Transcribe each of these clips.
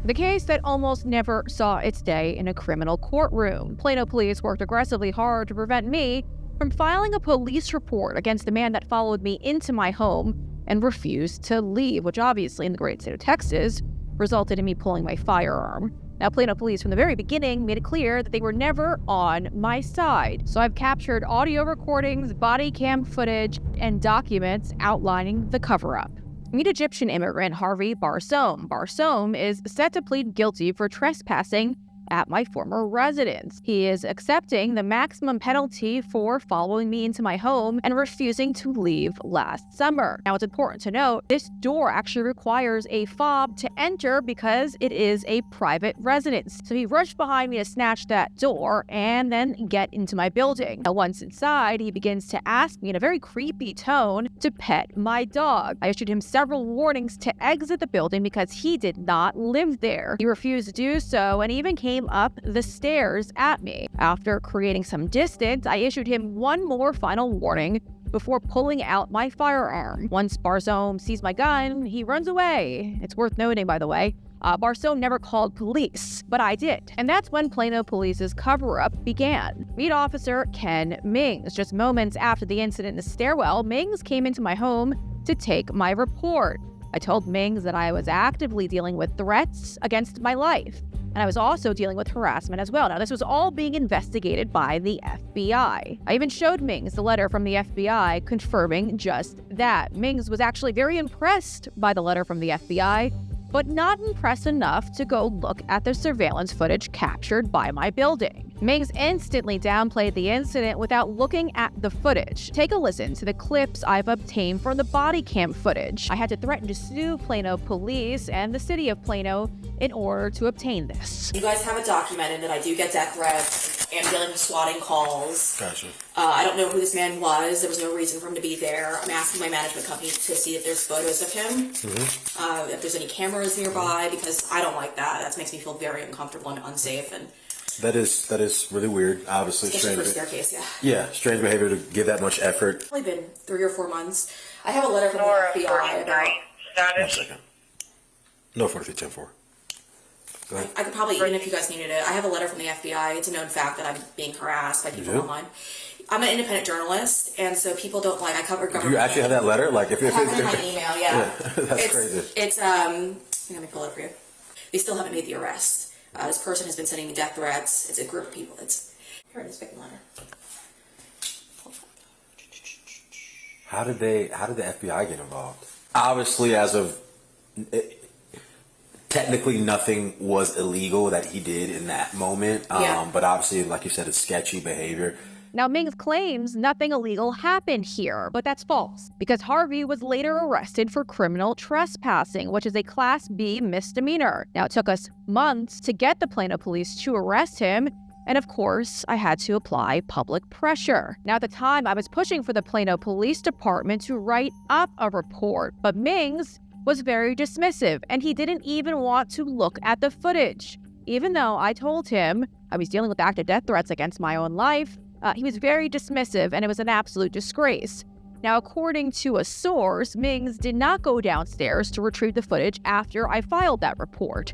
the case that almost never saw its day in a criminal courtroom. Plano police worked aggressively hard to prevent me from filing a police report against the man that followed me into my home and refused to leave, which obviously in the great state of Texas resulted in me pulling my firearm. Now, Plano police from the very beginning made it clear that they were never on my side. So I've captured audio recordings, body cam footage, and documents outlining the cover-up. Meet Egyptian immigrant Harvy Barsoom. Barsoom is set to plead guilty for trespassing at my former residence. He is accepting the maximum penalty for following me into my home and refusing to leave last summer. Now, it's important to note, this door actually requires a fob to enter because it is a private residence. So he rushed behind me to snatch that door and then get into my building. Now, once inside, he begins to ask me in a very creepy tone to pet my dog. I issued him several warnings to exit the building because he did not live there. He refused to do so and even came up the stairs at me. After creating some distance, I issued him one more final warning before pulling out my firearm. Once Barsoom sees my gun, he runs away. It's worth noting, by the way, Barsoom never called police, but I did. And that's when Plano Police's cover-up began. Meet Officer Ken Mings. Just moments after the incident in the stairwell, Mings came into my home to take my report. I told Mings that I was actively dealing with threats against my life, and I was also dealing with harassment as well. Now, this was all being investigated by the FBI. I even showed Mings the letter from the FBI confirming just that. Mings was actually very impressed by the letter from the FBI, but not impressed enough to go look at the surveillance footage captured by my building. Mings instantly downplayed the incident without looking at the footage. Take a listen to the clips I've obtained from the body cam footage. I had to threaten to sue Plano Police and the city of Plano in order to obtain this. You guys have it documented that I do get death threats and dealing with swatting calls. Gotcha. I don't know who this man was. There was no reason for him to be there. I'm asking my management company to see if there's photos of him, if there's any cameras nearby, because I don't like that. That makes me feel very uncomfortable and unsafe. And that is really weird. Obviously, especially for a staircase, yeah. Yeah, strange behavior to give that much effort. It's only been 3 or 4 months. I have a letter from the FBI about... 1 second. No, 4310-4. Go ahead. I could probably, even if you guys needed it, I have a letter from the FBI. It's a known fact that I'm being harassed by people online. I'm an independent journalist, and so people don't like, I cover government. Do you actually have that letter? Like, if I have it in my email, yeah. That's crazy. It's, let me pull it for you. They still haven't made the arrest. This person has been sending me death threats. It's a group of people. Here it is, victim letter. How did the FBI get involved? Obviously, technically nothing was illegal that he did in that moment. But obviously, like you said, it's sketchy behavior. Now, Mings claims nothing illegal happened here, but that's false, because Harvey was later arrested for criminal trespassing, which is a Class B misdemeanor. Now, it took us months to get the Plano police to arrest him, and of course, I had to apply public pressure. Now, at the time, I was pushing for the Plano Police Department to write up a report, but Mings was very dismissive, and he didn't even want to look at the footage. Even though I told him I was dealing with active death threats against my own life, he was very dismissive, and it was an absolute disgrace. Now, according to a source, Mings did not go downstairs to retrieve the footage after I filed that report.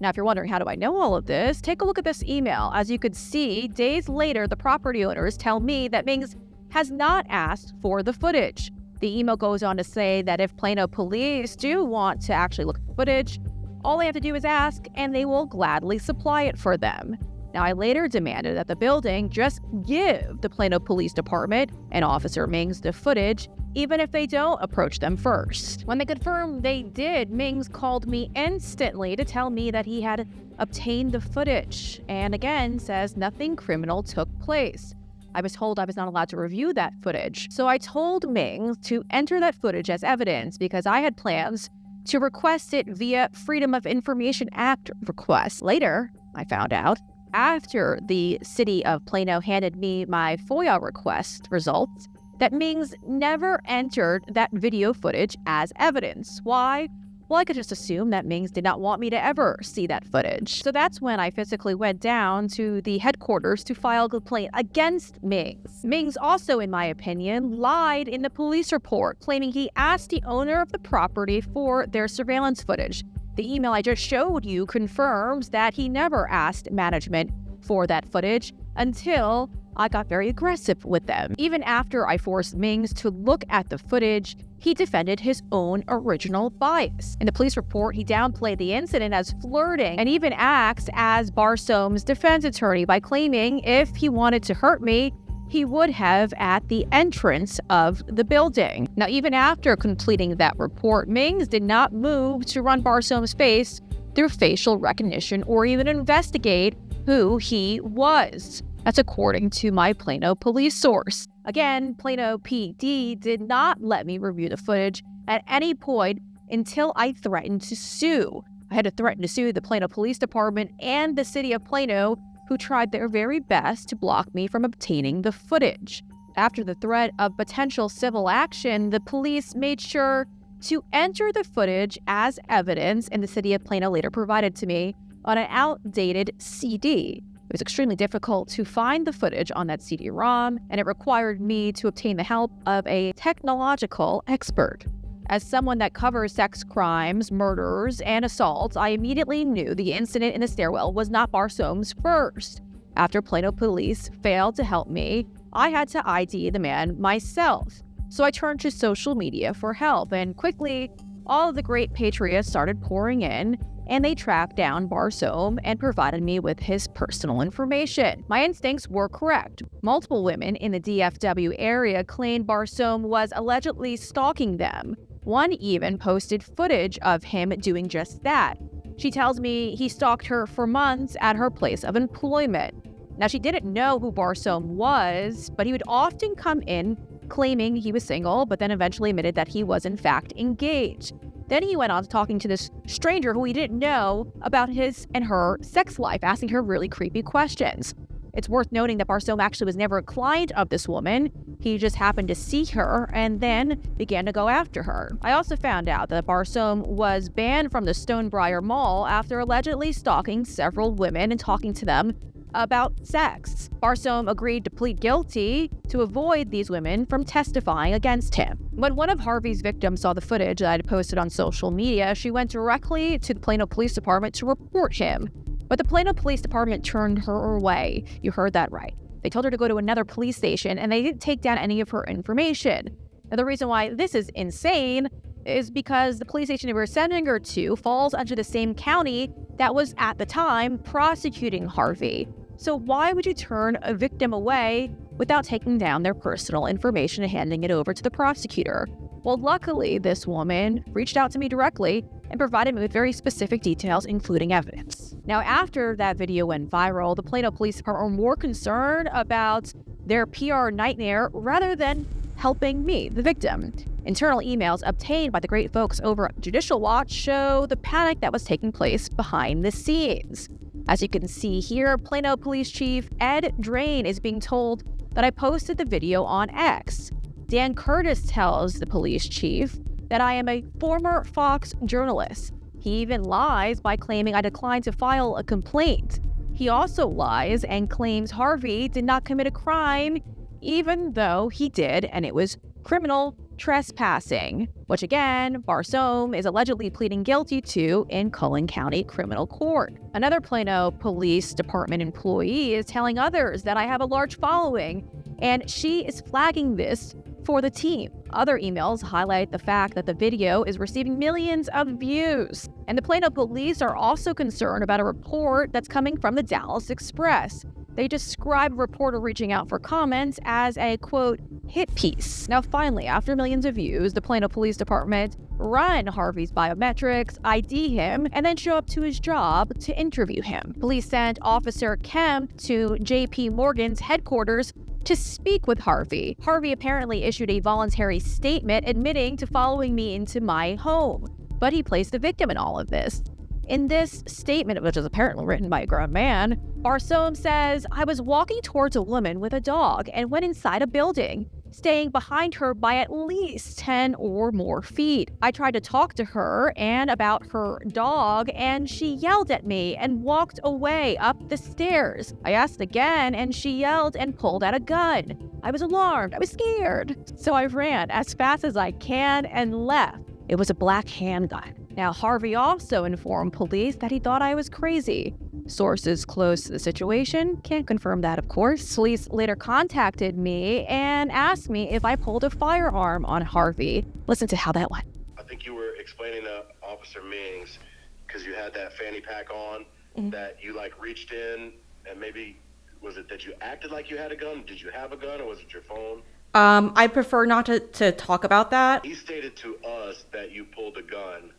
Now, if you're wondering how do I know all of this, take a look at this email. As you could see, days later, the property owners tell me that Mings has not asked for the footage. The email goes on to say that if Plano police do want to actually look at the footage, all they have to do is ask, and they will gladly supply it for them. Now, I later demanded that the building just give the Plano Police Department and Officer Mings the footage, even if they don't approach them first. When they confirmed they did, Mings called me instantly to tell me that he had obtained the footage, and again says nothing criminal took place. I was told I was not allowed to review that footage, so I told Mings to enter that footage as evidence because I had plans to request it via Freedom of Information Act request. Later, I found out, after the city of Plano handed me my FOIA request results, that Mings never entered that video footage as evidence. Why? Well, I could just assume that Mings did not want me to ever see that footage. So that's when I physically went down to the headquarters to file a complaint against Mings. Mings also, in my opinion, lied in the police report, claiming he asked the owner of the property for their surveillance footage. The email I just showed you confirms that he never asked management for that footage until I got very aggressive with them. Even after I forced Mings to look at the footage, he defended his own original bias. In the police report, he downplayed the incident as flirting and even acts as Barsoom's defense attorney by claiming if he wanted to hurt me, he would have at the entrance of the building. Now, even after completing that report, Mings did not move to run Barsoom's face through facial recognition or even investigate who he was. That's according to my Plano police source. Again, Plano PD did not let me review the footage at any point until I threatened to sue. I had to threaten to sue the Plano Police Department and the city of Plano, who tried their very best to block me from obtaining the footage. After the threat of potential civil action, the police made sure to enter the footage as evidence, and the city of Plano later provided to me on an outdated CD. It was extremely difficult to find the footage on that CD-ROM, and it required me to obtain the help of a technological expert. As someone that covers sex crimes, murders, and assaults, I immediately knew the incident in the stairwell was not Barsoom's first. After Plano Police failed to help me, I had to ID the man myself. So I turned to social media for help, and quickly, all of the great patriots started pouring in, and they tracked down Barsoom and provided me with his personal information. My instincts were correct. Multiple women in the DFW area claimed Barsoom was allegedly stalking them. One even posted footage of him doing just that. She tells me he stalked her for months at her place of employment. Now, she didn't know who Barsoom was, but he would often come in claiming he was single, but then eventually admitted that he was in fact engaged. Then he went on to talking to this stranger who he didn't know about his and her sex life, asking her really creepy questions. It's worth noting that Barsoom actually was never a client of this woman. He just happened to see her and then began to go after her. I also found out that Barsoom was banned from the Stonebriar Mall after allegedly stalking several women and talking to them about sex. Barsoom agreed to plead guilty to avoid these women from testifying against him. When one of Harvy's victims saw the footage that I had posted on social media, she went directly to the Plano Police Department to report him. But the Plano Police Department turned her away. You heard that right. They told her to go to another police station, and they didn't take down any of her information. Now, the reason why this is insane is because the police station they were sending her to falls under the same county that was at the time prosecuting Harvy. So why would you turn a victim away without taking down their personal information and handing it over to the prosecutor? Well, luckily, this woman reached out to me directly and provided me with very specific details, including evidence. Now, after that video went viral, the Plano Police Department were more concerned about their PR nightmare rather than helping me, the victim. Internal emails obtained by the great folks over at Judicial Watch show the panic that was taking place behind the scenes. As you can see here, Plano Police Chief Ed Drain is being told that I posted the video on X. Dan Curtis tells the police chief that I am a former Fox journalist. He even lies by claiming I declined to file a complaint. He also lies and claims Harvy did not commit a crime, even though he did, and it was criminal trespassing, which again, Barsoom is allegedly pleading guilty to in Cullen County Criminal Court. Another Plano Police Department employee is telling others that I have a large following, and she is flagging this for the team. Other emails highlight the fact that the video is receiving millions of views. And the Plano police are also concerned about a report that's coming from the Dallas Express. They describe a reporter reaching out for comments as a, quote, hit piece. Now, finally, after millions of views, the Plano Police Department run Harvy's biometrics, ID him, and then show up to his job to interview him. Police sent Officer Kemp to JP Morgan's headquarters to speak with Harvy. Harvy apparently issued a voluntary statement admitting to following me into my home, but he placed the victim in all of this. In this statement, which is apparently written by a grown man, Barsoom says, I was walking towards a woman with a dog and went inside a building, staying behind her by at least 10 or more feet. I tried to talk to her and about her dog, and she yelled at me and walked away up the stairs. I asked again, and she yelled and pulled out a gun. I was alarmed. I was scared. So I ran as fast as I can and left. It was a black handgun. Now, Harvey also informed police that he thought I was crazy. Sources close to the situation can't confirm that, of course. Police later contacted me and asked me if I pulled a firearm on Harvey. Listen to how that went. I think you were explaining to Officer Mings, because you had that fanny pack on, that you reached in and maybe, was it that you acted like you had a gun? Did you have a gun, or was it your phone? I prefer not to talk about that. He stated to us that you pulled a gun,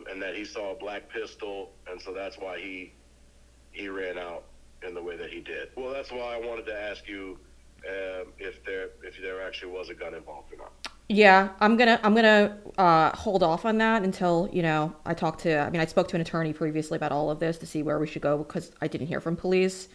and that he saw a black pistol, and so that's why he ran out in the way that he did. Well, that's why I wanted to ask you if there actually was a gun involved or not. Yeah, I'm gonna hold off on that until, I spoke to an attorney previously about all of this to see where we should go, because I didn't hear from police.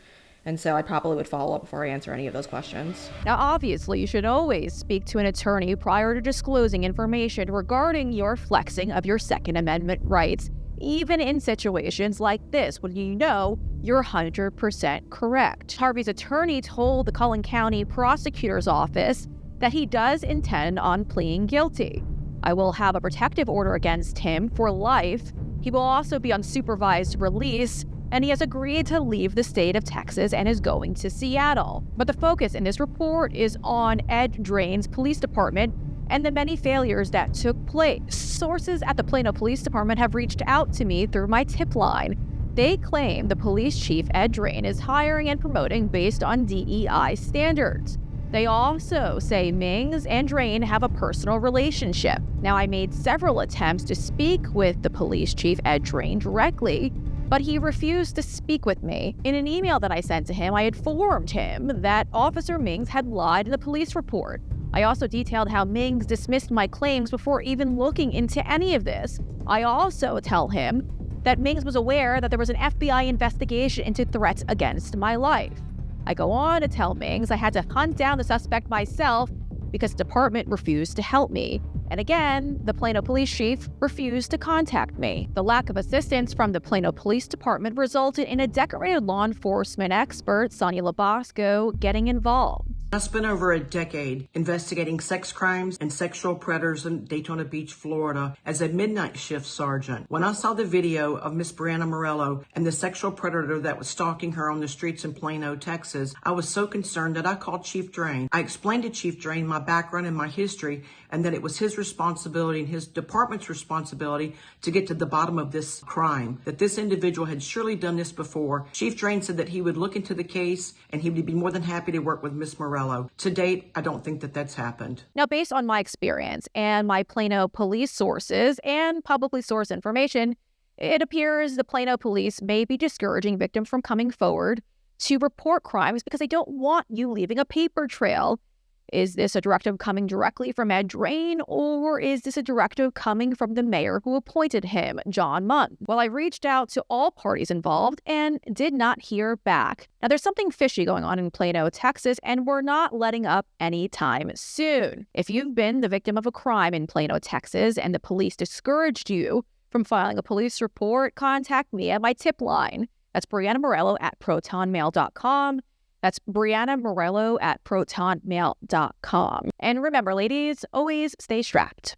And so I probably would follow up before I answer any of those questions. Now, obviously, you should always speak to an attorney prior to disclosing information regarding your flexing of your Second Amendment rights, even in situations like this, when you know you're 100% correct. Harvey's attorney told the Cullen County Prosecutor's Office that he does intend on pleading guilty. I will have a protective order against him for life. He will also be on supervised release, and he has agreed to leave the state of Texas and is going to Seattle. But the focus in this report is on Ed Drain's police department and the many failures that took place. Sources at the Plano Police Department have reached out to me through my tip line. They claim the police chief, Ed Drain, is hiring and promoting based on DEI standards. They also say Mings and Drain have a personal relationship. Now, I made several attempts to speak with the police chief, Ed Drain, directly, but he refused to speak with me. In an email that I sent to him, I informed him that Officer Mings had lied in the police report. I also detailed how Mings dismissed my claims before even looking into any of this. I also tell him that Mings was aware that there was an FBI investigation into threats against my life. I go on to tell Mings I had to hunt down the suspect myself because the department refused to help me. And again, the Plano Police Chief refused to contact me. The lack of assistance from the Plano Police Department resulted in a decorated law enforcement expert, Sonia Labasco, getting involved. I spent over a decade investigating sex crimes and sexual predators in Daytona Beach, Florida as a midnight shift sergeant. When I saw the video of Miss Breanna Morello and the sexual predator that was stalking her on the streets in Plano, Texas, I was so concerned that I called Chief Drain. I explained to Chief Drain my background and my history, and that it was his responsibility and his department's responsibility to get to the bottom of this crime, that this individual had surely done this before. Chief Drain said that he would look into the case and he would be more than happy to work with Miss Morello. To date, I don't think that that's happened. Now, based on my experience and my Plano police sources and publicly sourced information, it appears the Plano police may be discouraging victims from coming forward to report crimes because they don't want you leaving a paper trail. Is this a directive coming directly from Ed Drain, or is this a directive coming from the mayor who appointed him, John Munn? Well, I reached out to all parties involved and did not hear back. Now, there's something fishy going on in Plano, Texas, and we're not letting up anytime soon. If you've been the victim of a crime in Plano, Texas, and the police discouraged you from filing a police report, contact me at my tip line. That's Breanna Morello at protonmail.com. That's Breanna Morello at protonmail.com. And remember, ladies, always stay strapped.